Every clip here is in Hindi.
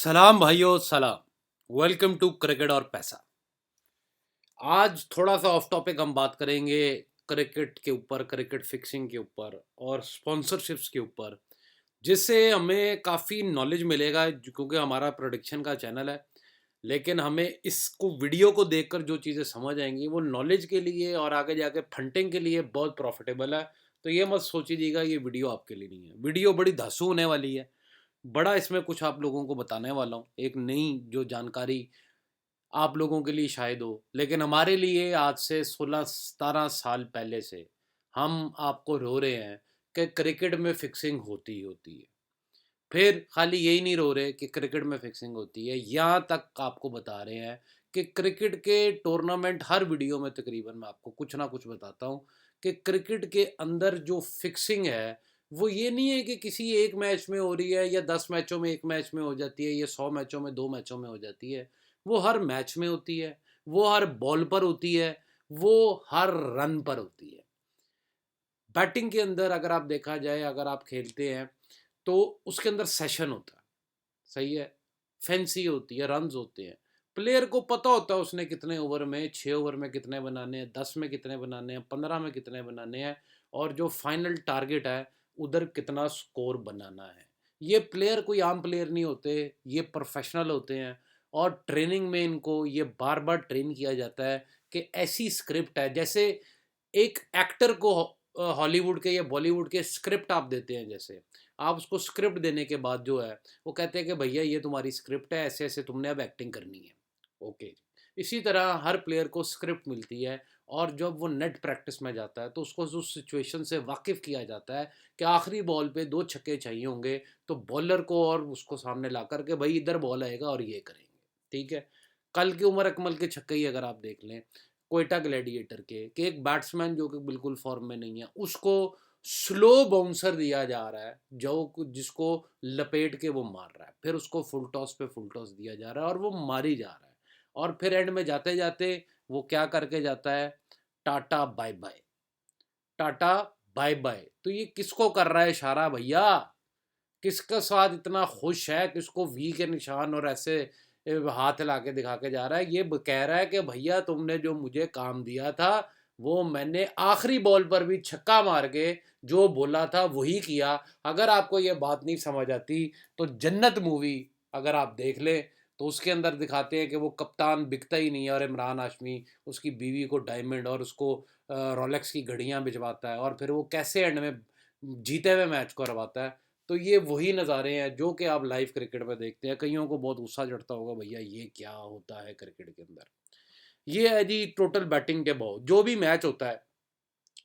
सलाम भाइयों सलाम। वेलकम टू क्रिकेट और पैसा। आज थोड़ा सा ऑफ टॉपिक हम बात करेंगे क्रिकेट के ऊपर, क्रिकेट फिक्सिंग के ऊपर और स्पॉन्सरशिप्स के ऊपर, जिससे हमें काफ़ी नॉलेज मिलेगा क्योंकि हमारा प्रोडिक्शन का चैनल है। लेकिन हमें इसको वीडियो को देखकर जो चीज़ें समझ आएंगी वो नॉलेज के लिए और आगे जाके फंडिंग के लिए बहुत प्रॉफिटेबल है। तो ये मत सोचिएगा ये वीडियो आपके लिए नहीं है। वीडियो बड़ी धांसू होने वाली है। बड़ा इसमें कुछ आप लोगों को बताने वाला हूँ, एक नई जो जानकारी आप लोगों के लिए शायद हो, लेकिन हमारे लिए आज से 16-17 साल पहले से हम आपको रो रहे हैं कि क्रिकेट में फिक्सिंग होती ही होती है। फिर खाली यही नहीं रो रहे कि क्रिकेट में फिक्सिंग होती है, यहाँ तक आपको बता रहे हैं कि क्रिकेट के टूर्नामेंट, हर वीडियो में तकरीबन मैं आपको कुछ ना कुछ बताता हूँ कि क्रिकेट के अंदर जो फिक्सिंग है वो ये नहीं है कि किसी एक मैच में हो रही है या 10 मैचों में एक मैच में हो जाती है या 100 मैचों में 2 मैचों में हो जाती है। वो हर मैच में होती है, वो हर बॉल पर होती है, वो हर रन पर होती है। बैटिंग के अंदर अगर आप देखा जाए, अगर आप खेलते हैं तो उसके अंदर सेशन होता है, सही है, फैंसी होती है, रन्स होते हैं। प्लेयर को पता होता है उसने कितने ओवर में, 6 ओवर में कितने बनाने हैं, 10 में कितने बनाने हैं, 15 में कितने बनाने हैं, और जो फाइनल टारगेट है उधर कितना स्कोर बनाना है। ये प्लेयर कोई आम प्लेयर नहीं होते, ये प्रोफेशनल होते हैं। और ट्रेनिंग में इनको ये बार बार ट्रेन किया जाता है कि ऐसी स्क्रिप्ट है, जैसे एक एक्टर को हॉलीवुड के या बॉलीवुड के स्क्रिप्ट आप देते हैं, जैसे आप उसको स्क्रिप्ट देने के बाद जो है वो कहते हैं कि भैया ये तुम्हारी स्क्रिप्ट है, ऐसे ऐसे तुमने अब एक्टिंग करनी है। ओके। इसी तरह हर प्लेयर को स्क्रिप्ट मिलती है, और जब वो नेट प्रैक्टिस में जाता है तो उसको उस सिचुएशन से वाकिफ़ किया जाता है कि आखिरी बॉल पे 2 छक्के चाहिए होंगे, तो बॉलर को और उसको सामने ला कर के भाई इधर बॉल आएगा और ये करेंगे। ठीक है। कल की उमर अकमल के छक्के ही अगर आप देख लें, कोयटा ग्लैडिएटर के कि एक बैट्समैन जो कि बिल्कुल फॉर्म में नहीं है उसको स्लो बाउंसर दिया जा रहा है, जो जिसको लपेट के वो मार रहा है, फिर उसको फुल टॉस पे फुल टॉस दिया जा रहा है और वो मारी जा रहा है। और फिर एंड में जाते जाते वो क्या करके जाता है, tata bye bye, tata bye bye. तो ये किसको कर रहा है इशारा भैया? किसका साथ इतना खुश है, किसको वी के निशान और ऐसे हाथ ला के दिखा के जा रहा है? ये कह रहा है कि भैया तुमने जो मुझे काम दिया था वो मैंने आखिरी बॉल पर भी छक्का मार के जो बोला था वही किया। अगर आपको ये बात नहीं समझ आती तो जन्नत मूवी अगर आप देख लें तो उसके अंदर दिखाते हैं कि वो कप्तान बिकता ही नहीं है और इमरान हाशमी उसकी बीवी को डायमंड और उसको रोलेक्स की घड़ियां भिजवाता है और फिर वो कैसे एंड में जीते हुए मैच को करवाता है। तो ये वही नज़ारे हैं जो कि आप लाइव क्रिकेट में देखते हैं। कईयों को बहुत गुस्सा चढ़ता होगा, भैया ये क्या होता है क्रिकेट के अंदर। ये है जी टोटल बैटिंग के भाव। जो भी मैच होता है,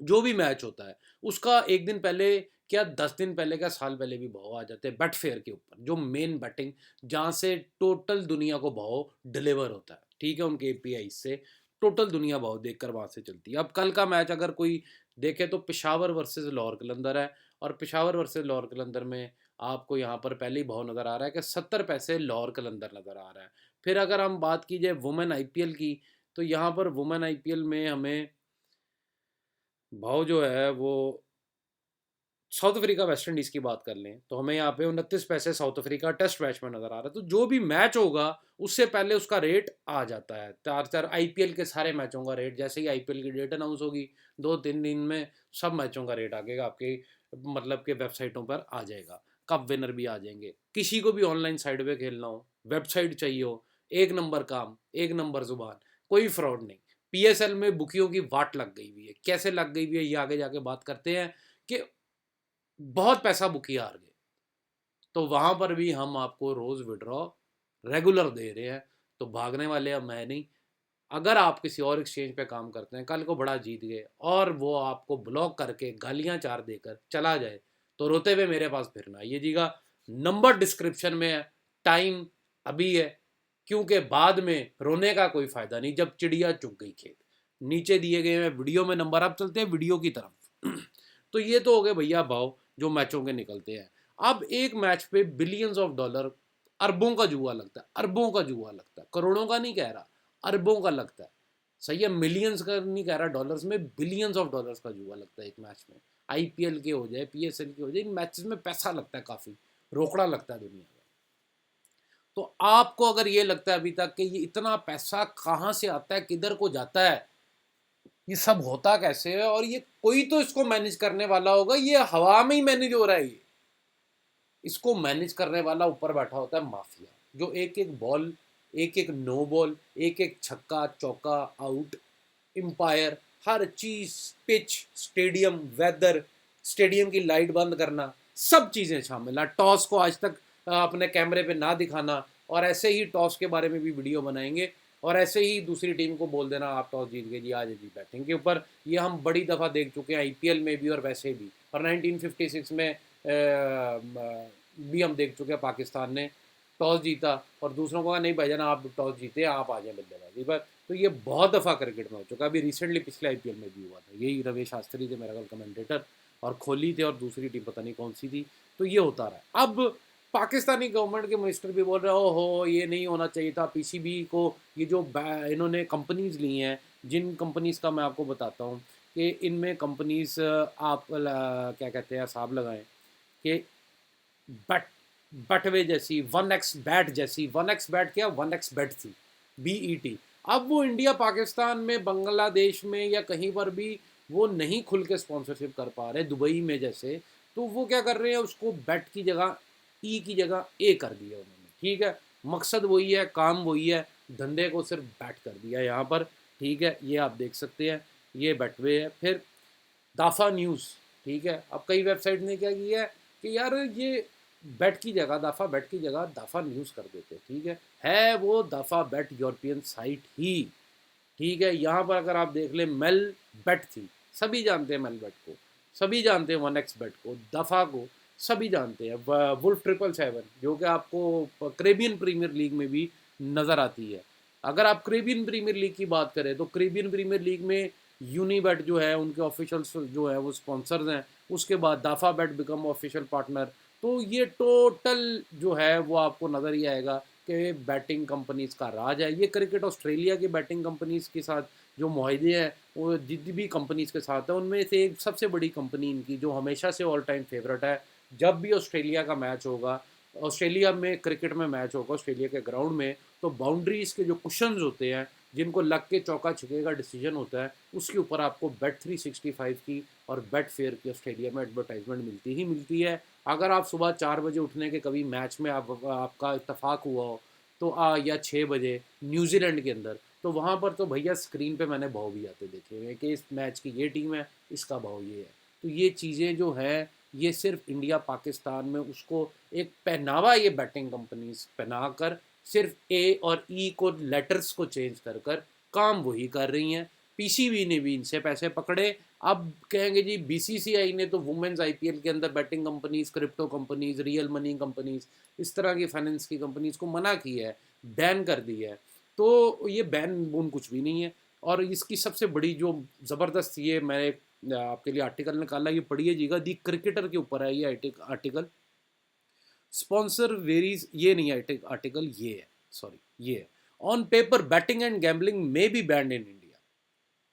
जो भी मैच होता है उसका एक दिन पहले क्या 10 दिन पहले क्या साल पहले भी भाव आ जाते हैं बैट फेयर के ऊपर, जो मेन बैटिंग जहाँ से टोटल दुनिया को भाव डिलीवर होता है। ठीक है, उनके एपीआई से टोटल दुनिया भाव देखकर वहाँ से चलती है। अब कल का मैच अगर कोई देखे तो पेशावर वर्सेस लाहौर कलंदर है, और पेशावर वर्सेस लाहौर कलंदर में आपको यहाँ पर पहले ही भाव नज़र आ रहा है कि 70 पैसे लाहौर कलंदर नज़र आ रहा है। फिर अगर हम बात की जाए वुमेन आईपीएल की, तो यहाँ पर वुमेन आईपीएल में हमें भाव जो है वो साउथ अफ्रीका वेस्ट इंडीज की बात कर लें तो हमें यहाँ पे 29 पैसे साउथ अफ्रीका टेस्ट मैच में नजर आ रहा है। तो जो भी मैच होगा उससे पहले उसका रेट आ जाता है। चार चार आईपीएल के सारे मैचों का रेट, जैसे ही आईपीएल की डेट अनाउंस होगी 2-3 दिन में सब मैचों का रेट आएगा आपके, मतलब के वेबसाइटों पर आ जाएगा। कप विनर भी आ जाएंगे। किसी को भी ऑनलाइन साइड पे खेलना हो, वेबसाइट चाहिए हो, एक नंबर काम, एक नंबर जुबान, कोई फ्रॉड नहीं। पीएसएल में बुकियों की वाट लग गई हुई है। कैसे लग गई हुई है ये आगे जाके बात करते हैं कि बहुत पैसा बुकिया हार गए, तो वहां पर भी हम आपको रोज विड्रॉ रेगुलर दे रहे हैं। तो भागने वाले अब मैं नहीं। अगर आप किसी और एक्सचेंज पे काम करते हैं, कल को बड़ा जीत गए और वो आपको ब्लॉक करके गालियां चार देकर चला जाए, तो रोते हुए मेरे पास फिर ना आइएगा। नंबर डिस्क्रिप्शन में है, टाइम अभी है, क्योंकि बाद में रोने का कोई फायदा नहीं जब चिड़िया चुग गई खेत। नीचे दिए गए हैं वीडियो में नंबर, आप चलते हैं वीडियो की तरफ। तो ये तो हो गए भैया भाव जो मैचों के निकलते हैं। अब एक मैच पे बिलियंस ऑफ डॉलर, अरबों का जुआ लगता है, अरबों का जुआ लगता है, करोड़ों का नहीं कह रहा, अरबों का लगता है। सही है, मिलियंस का नहीं कह रहा, डॉलर्स में बिलियंस ऑफ डॉलर्स का जुआ लगता है एक मैच में। आईपीएल के हो जाए, पीएसएल के हो जाए, इन मैचेस में पैसा लगता है, काफ़ी रोकड़ा लगता है दुनिया में। तो आपको अगर ये लगता है अभी तक कि ये इतना पैसा कहाँ से आता है, किधर को जाता है, ये सब होता कैसे है, और ये कोई तो इसको मैनेज करने वाला होगा, ये हवा में ही मैनेज हो रहा है, ये इसको मैनेज करने वाला ऊपर बैठा होता है माफिया, जो एक एक बॉल, एक एक नो बॉल, एक एक छक्का चौका आउट, एम्पायर, हर चीज, पिच, स्टेडियम, वेदर, स्टेडियम की लाइट बंद करना, सब चीजें शामिल है। टॉस को आज तक अपने कैमरे पे ना दिखाना, और ऐसे ही टॉस के बारे में भी वीडियो बनाएंगे, और ऐसे ही दूसरी टीम को बोल देना आप टॉस जीत गए जी, आज जी बैटिंग के ऊपर। ये हम बड़ी दफ़ा देख चुके हैं आईपीएल में भी और वैसे भी, और 1956 में भी हम देख चुके हैं, पाकिस्तान ने टॉस जीता और दूसरों को कहा नहीं भाईजान आप टॉस जीते, आप आ जाए बल्लेबाजी पर। तो ये बहुत दफ़ा क्रिकेट में हो चुका है। अभी रिसेंटली पिछले आईपीएल में भी हुआ था, यही रवेश शास्त्री थे मेरा कल कमेंटेटर, और कोहली थे, और दूसरी टीम पता नहीं कौन सी थी। तो ये होता रहा है। अब पाकिस्तानी गवर्नमेंट के मिनिस्टर भी बोल रहे हो हो ये नहीं होना चाहिए था, पीसीबी को ये जो इन्होंने कंपनीज ली हैं, जिन कंपनीज का मैं आपको बताता हूँ कि इनमें कंपनीज आप क्या कहते हैं हिसाब लगाएं कि बट बटवे जैसी, 1x बैट जैसी, 1x बैट क्या 1x बैट थी, BET। अब वो इंडिया पाकिस्तान में, बांग्लादेश में या कहीं पर भी वो नहीं खुल के स्पॉन्सरशिप कर पा रहे, दुबई में जैसे, तो वो क्या कर रहे हैं, उसको बैट की जगह ई की जगह ए कर दिया उन्होंने। ठीक है, मकसद वही है, काम वही है, धंधे को सिर्फ बैट कर दिया यहाँ पर। ठीक है, ये आप देख सकते हैं, ये बैटवे है। फिर दाफा न्यूज़, ठीक है, अब कई वेबसाइट ने क्या किया है कि यार ये बैट की जगह, दाफा बैट की जगह दाफा न्यूज़ कर देते। ठीक है वो दाफा बैट यूरोपियन साइट ही। ठीक है, यहाँ पर अगर आप देख लें, मेल बेट थी, सभी जानते हैं मेल बेट को, सभी जानते हैं 1x बेट को, दफ़ा को सभी जानते हैं, वुल्फ 777 जो कि आपको करेबियन प्रीमियर लीग में भी नज़र आती है। अगर आप करेबियन प्रीमियर लीग की बात करें तो करेबियन प्रीमियर लीग में यूनिबेट जो है उनके ऑफिशियल्स जो है वो स्पॉन्सर्स हैं, उसके बाद दाफा बेट बिकम ऑफिशियल पार्टनर। तो ये टोटल जो है वो आपको नज़र ही आएगा कि बैटिंग कंपनीज का राज है। ये क्रिकेट ऑस्ट्रेलिया की बैटिंग कंपनीज के साथ जो मुआहदे हैं वो जितनी भी कंपनीज के साथ है, उनमें से एक सबसे बड़ी कंपनी इनकी जो हमेशा से ऑल टाइम फेवरेट है, जब भी ऑस्ट्रेलिया का मैच होगा, ऑस्ट्रेलिया में क्रिकेट में मैच होगा ऑस्ट्रेलिया के ग्राउंड में, तो बाउंड्रीज के जो कुशंस होते हैं जिनको लग के चौका छक्के का डिसीजन होता है, उसके ऊपर आपको Bet365 की और बेट फेयर की ऑस्ट्रेलिया में एडवर्टाइजमेंट मिलती ही मिलती है। अगर आप सुबह 4 बजे उठने के कभी मैच में आपका इत्तेफाक हुआ हो तो या 6 बजे न्यूजीलैंड के अंदर, तो वहाँ पर तो भैया स्क्रीन पे मैंने भाव भी आते देखे हुए हैं कि इस मैच की ये टीम है, इसका भाव ये है। तो ये चीज़ें जो है ये सिर्फ इंडिया पाकिस्तान में उसको एक पहनावा, ये बैटिंग कंपनीज पहना कर सिर्फ ए और ई को, लेटर्स को चेंज कर कर काम वही कर रही हैं। पीसीबी ने भी इनसे पैसे पकड़े। अब कहेंगे जी बीसीसीआई ने तो वुमेन्स आईपीएल के अंदर batting companies, crypto companies, real money companies, इस तरह की फाइनेंस की कंपनीज को मना की है, बैन कर दी है। तो ये बैन बून कुछ भी नहीं है। और इसकी सबसे बड़ी जो ज़बरदस्त, ये मैंने आपके लिए आर्टिकल निकाला, ये पढ़िएगा, दी क्रिकेटर के ऊपर है ये आर्टिकल। स्पॉन्सर वेरीज, ये नहीं है आर्टिकल, ये है, सॉरी ये है, on paper batting and gambling में बी बैंड इन इंडिया।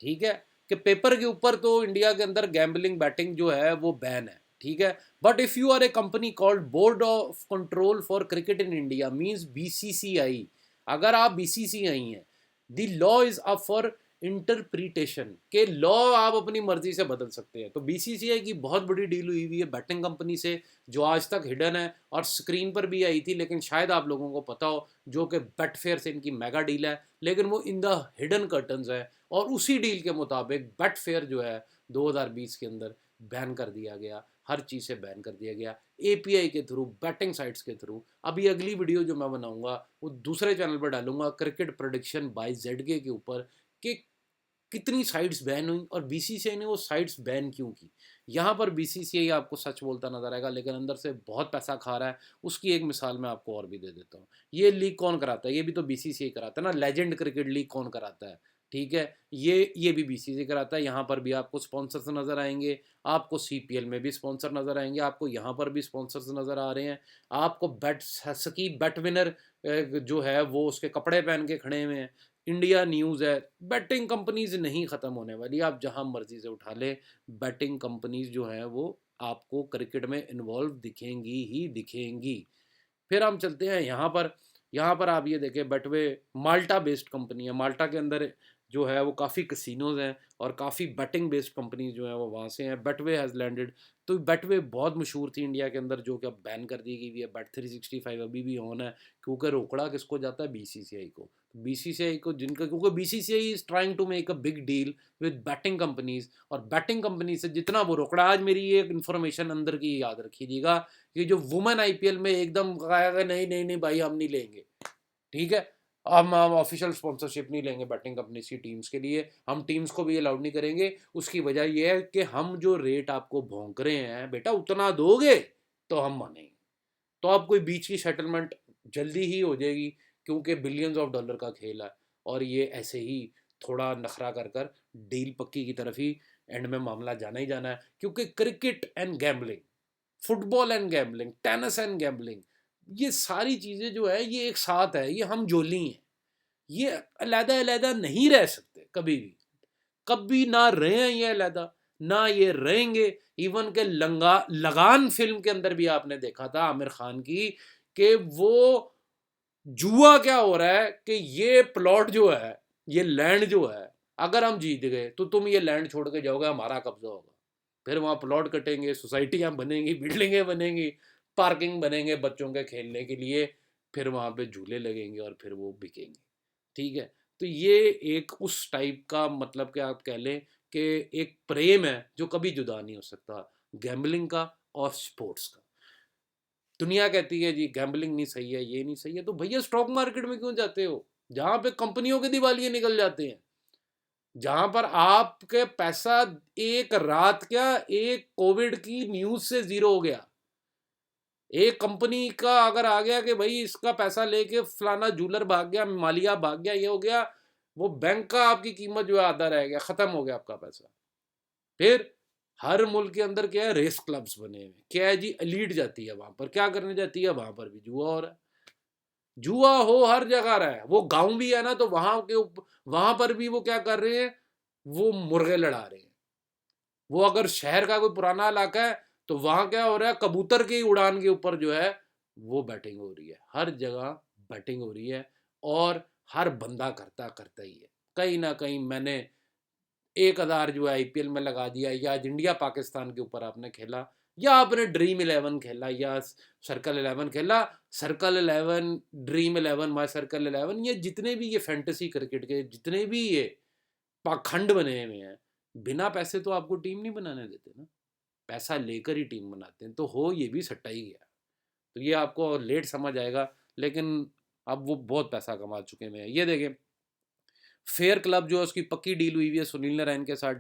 ठीक है, कि पेपर के ऊपर तो इंडिया के अंदर गैम्बलिंग बैटिंग जो है वो बैन है। ठीक है, but if you are a company called board of control for cricket in India, means BCCI, अगर आप बीसीसीआई हैं, the law is up for interpretation, के लॉ आप अपनी मर्जी से बदल सकते हैं। तो बीसीसीआई की बहुत बड़ी डील हुई हुई है बैटिंग कंपनी से, जो आज तक हिडन है और स्क्रीन पर भी आई थी, लेकिन शायद आप लोगों को पता हो, जो कि बेटफेयर से इनकी मेगा डील है, लेकिन वो इन द हिडन कर्टन्स है। और उसी डील के मुताबिक बेटफेयर जो है 2020 के अंदर बैन कर दिया गया, हर चीज़ से बैन कर दिया गया, एपीआई के थ्रू, बैटिंग साइट्स के थ्रू। अभी अगली वीडियो जो मैं बनाऊंगा वो दूसरे चैनल पर डालूंगा, क्रिकेट प्रोडिक्शन बाय जेडके के ऊपर, कि कितनी साइट्स बैन हुई और बीसीसीआई ने वो साइट्स बैन क्यों की। यहाँ पर बीसीसीआई आपको सच बोलता नजर आएगा, लेकिन अंदर से बहुत पैसा खा रहा है। उसकी एक मिसाल मैं आपको और भी दे देता हूँ। ये लीग कौन कराता है? ये भी तो बीसीसीआई कराता है ना। लेजेंड क्रिकेट लीग कौन कराता है? ठीक है, ये भी बीसीसीआई कराता है। यहाँ पर भी आपको स्पॉन्सर्स नजर आएंगे, आपको सीपीएल में भी स्पॉन्सर नजर आएंगे, आपको यहाँ पर भी स्पॉन्सर्स नजर आ रहे हैं। आपको बेट सकीब बेट विनर जो है वो उसके कपड़े पहन के खड़े हुए हैं। इंडिया न्यूज़ है। बैटिंग कंपनीज नहीं ख़त्म होने वाली, आप जहां मर्जी से उठा ले, बैटिंग कंपनीज जो हैं वो आपको क्रिकेट में इन्वॉल्व दिखेंगी ही दिखेंगी। फिर हम चलते हैं यहाँ पर, यहाँ पर आप ये देखें, बेटवे माल्टा बेस्ड कंपनी है, माल्टा के अंदर जो है वो काफ़ी कसिनोज हैं और काफ़ी बेटिंग बेस्ड कंपनीज जो हैं वो वहाँ से हैं। बेटवे हैज़ लैंडेड, तो बेटवे बहुत मशहूर थी इंडिया के अंदर, जो कि अब बैन कर दी गई है। Bet365 अभी भी ऑन है, क्योंकि रोकड़ा किसको जाता है, बीसीसीआई को। बीसीसीआई को जिनका, क्योंकि BCCI is trying to make a big deal with betting companies, और बैटिंग कंपनी से जितना वो रोकड़ा, आज मेरी ये इन्फॉर्मेशन अंदर की याद रखिएगा कि जो वुमेन आईपीएल में एकदम कहा नहीं नहीं नहीं भाई हम नहीं लेंगे, ठीक है, हम ऑफिशियल स्पॉन्सरशिप नहीं लेंगे बैटिंग कंपनी की टीम्स के लिए, हम टीम्स को भी अलाउड नहीं करेंगे। उसकी वजह यह है कि हम जो रेट आपको भोंक रहे हैं बेटा उतना दोगे तो हम मानेंगे। तो अब कोई बीच की सेटलमेंट जल्दी ही हो जाएगी, क्योंकि बिलियंस ऑफ डॉलर का खेल है, और ये ऐसे ही थोड़ा नखरा कर कर डील पक्की की तरफ ही एंड में मामला जाना ही जाना है। क्योंकि cricket and gambling, football and gambling, tennis and gambling, ये सारी चीज़ें जो है ये एक साथ है, ये हम जोली हैं, ये अलहदा अलहदा नहीं रह सकते कभी भी, कभी ना रहे हैं ये अलहदा, ना ये रहेंगे। इवन के लगान फिल्म के अंदर भी आपने देखा था आमिर खान की, कि वो जुआ क्या हो रहा है कि ये प्लॉट जो है, ये लैंड जो है, अगर हम जीत गए तो तुम ये लैंड छोड़ के जाओगे, हमारा कब्जा होगा, फिर वहाँ प्लॉट कटेंगे, सोसाइटियाँ बनेंगी, बिल्डिंगें बनेंगी, पार्किंग बनेंगे बच्चों के खेलने के लिए, फिर वहाँ पे झूले लगेंगे और फिर वो बिकेंगे, ठीक है। तो ये एक उस टाइप का, मतलब कि आप कह लें कि एक प्रेम है जो कभी जुदा नहीं हो सकता, गैम्बलिंग का और स्पोर्ट्स का। दुनिया कहती है जी गैम्बलिंग नहीं सही है, ये नहीं सही है, तो भैया स्टॉक मार्केट में क्यों जाते हो, जहां पे कंपनियों के दिवालिये निकल जाते हैं, जहां पर आपके पैसा एक रात, क्या एक कोविड की न्यूज से जीरो हो गया। एक कंपनी का अगर आ गया कि भाई इसका पैसा लेके फलाना जूलर भाग गया, मालिया भाग गया, ये हो गया, वो बैंक का आपकी कीमत जो है आधा रह गया, खत्म हो गया आपका पैसा। फिर हर मुल्क के अंदर क्या है, रेस क्लब्स बने हुए, क्या है जी, एलीट जाती है वहां पर, क्या करने जाती है, वहां पर भी जुआ हो रहा है। जुआ हो हर जगह रहा है, वो गांव भी है ना, तो वहां पर भी वो क्या कर रहे हैं, वो मुर्गे लड़ा रहे हैं। वो अगर शहर का कोई पुराना इलाका है तो वहां क्या हो रहा है, कबूतर की उड़ान के ऊपर जो है वो बैटिंग हो रही है, हर जगह बैटिंग हो रही है, और हर बंदा करता करता ही है। कहीं ना कहीं मैंने 1,000 जो है आईपीएल में लगा दिया, या आज इंडिया पाकिस्तान के ऊपर आपने खेला, या आपने ड्रीम 11 खेला, या सर्कल 11 खेला, सर्कल 11, ड्रीम 11, माई सर्कल 11, ये जितने भी ये फैंटेसी क्रिकेट के जितने भी ये पाखंड बने हुए हैं, बिना पैसे तो आपको टीम नहीं बनाने देते ना, पैसा लेकर ही टीम बनाते हैं, तो हो ये भी सट्टा ही गया। तो ये आपको लेट समझ आएगा, लेकिन अब वो बहुत पैसा कमा चुके हैं। ये देखें, फेयर क्लब जो है उसकी पक्की डील हुई हुई है सुनील नारायण के साथ,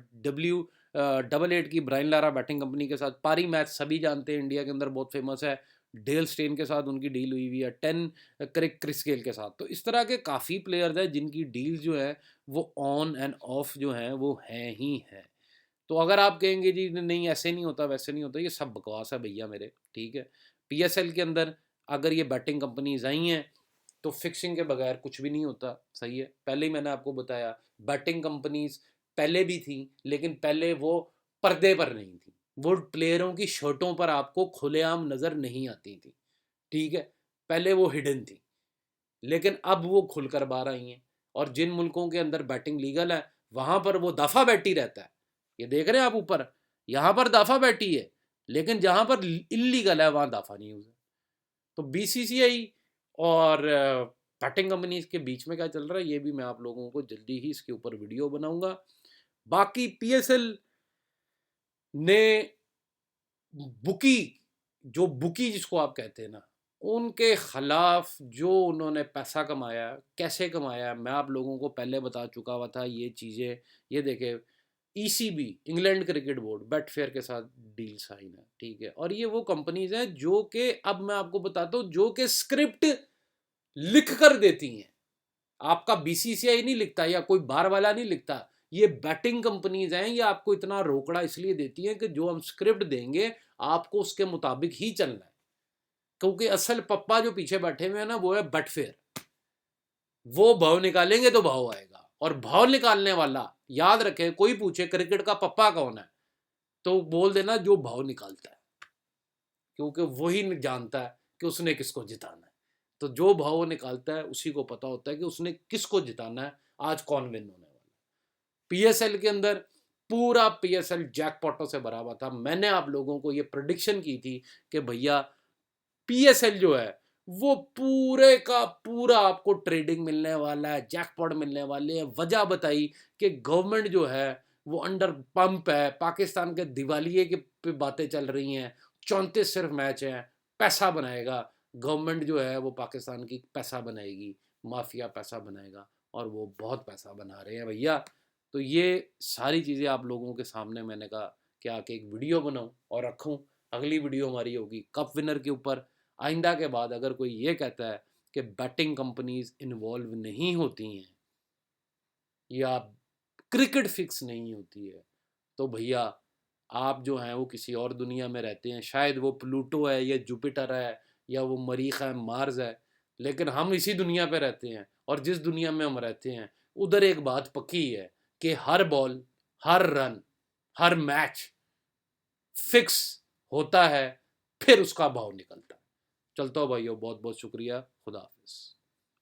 डबल 8 की ब्रायन लारा बैटिंग कंपनी के साथ, पारी मैच सभी जानते हैं इंडिया के अंदर बहुत फेमस है, डेल स्टेन के साथ उनकी डील हुई हुई है, क्रिस गेल के साथ। तो इस तरह के काफ़ी प्लेयर्स हैं जिनकी डील जो है वो ऑन एंड ऑफ जो है वो हैं ही हैं। तो अगर आप कहेंगे जी नहीं ऐसे नहीं होता वैसे नहीं होता, ये सब बकवास है भैया मेरे, ठीक है। पीएसएल के अंदर अगर ये बैटिंग कंपनीज आई हैं तो फिक्सिंग के बगैर कुछ भी नहीं होता, सही है। पहले ही मैंने आपको बताया, बैटिंग कंपनीज पहले भी थी, लेकिन पहले वो पर्दे पर नहीं थी, वो प्लेयरों की शर्टों पर आपको खुलेआम नज़र नहीं आती थी, ठीक है, पहले वो हिडन थी, लेकिन अब वो खुलकर बाहर आई हैं। और जिन मुल्कों के अंदर बैटिंग लीगल है वहाँ पर वो दफ़ा बैठी रहता है, ये देख रहे हैं आप ऊपर, यहाँ पर दफ़ा बैठी है, लेकिन जहाँ पर इलीगल है वहाँ दफ़ा नहीं हुआ। तो बीसीसीआई और बैटिंग कंपनीज के बीच में क्या चल रहा है, ये भी मैं आप लोगों को जल्दी ही इसके ऊपर वीडियो बनाऊंगा। बाकी पीएसएल ने बुकी, जो बुकी जिसको आप कहते हैं ना, उनके खिलाफ जो उन्होंने पैसा कमाया, कैसे कमाया, मैं आप लोगों को पहले बता चुका हुआ था ये चीज़ें। ये देखे, ECB, England cricket board, Betfair के साथ डील साइन है, ठीक है, और ये वो कंपनीज हैं जो कि अब मैं आपको बताता हूँ, जो कि स्क्रिप्ट लिख कर देती हैं, आपका बीसीसीआई नहीं लिखता या कोई बार वाला नहीं लिखता, ये बैटिंग कंपनीज हैं, ये आपको इतना रोकड़ा इसलिए देती हैं कि जो हम स्क्रिप्ट देंगे आपको उसके मुताबिक ही चलना है, क्योंकि असल पप्पा जो पीछे बैठे हुए हैं ना वो है बेटफेयर, वो भाव निकालेंगे तो भाव आएगा, और भाव निकालने वाला, याद रखें, कोई पूछे क्रिकेट का पप्पा कौन है तो बोल देना जो भाव निकालता है, क्योंकि वही जानता है कि उसने किसको जिताना है। तो जो भाव वो निकालता है उसी को पता होता है कि उसने किसको जिताना है, आज कौन विन होने वाला है। पीएसएल के अंदर पूरा पीएसएल जैकपॉटों से भरा हुआ था। मैंने आप लोगों को ये प्रेडिक्शन की थी कि भैया पीएसएल जो है वो पूरे का पूरा आपको ट्रेडिंग मिलने वाला है, जैकपॉट मिलने वाले हैं। वजह बताई कि गवर्नमेंट जो है वो अंडर पंप है, पाकिस्तान के दिवालिये के पे बातें चल रही हैं, 34 सिर्फ मैच हैं, पैसा बनाएगा गवर्नमेंट जो है वो पाकिस्तान की, पैसा बनाएगी, माफिया पैसा बनाएगा, और वो बहुत पैसा बना रहे हैं भैया। तो ये सारी चीज़ें आप लोगों के सामने मैंने कहा कि आके एक वीडियो बनाऊं और रखूं। अगली वीडियो हमारी होगी कप विनर के ऊपर। आइंदा के बाद अगर कोई ये कहता है कि बैटिंग कंपनीज इन्वॉल्व नहीं होती हैं या क्रिकेट फिक्स नहीं होती है, तो भैया आप जो हैं वो किसी और दुनिया में रहते हैं। शायद वो प्लूटो है या जुपिटर है या वो मरीख है, मार्स है, लेकिन हम इसी दुनिया पे रहते हैं। और जिस दुनिया में हम रहते हैं उधर एक बात पक्की है कि हर बॉल, हर रन, हर मैच फिक्स होता है, फिर उसका भाव निकलता है। चलता हूँ भाइयों, बहुत बहुत शुक्रिया, खुदा हाफिज।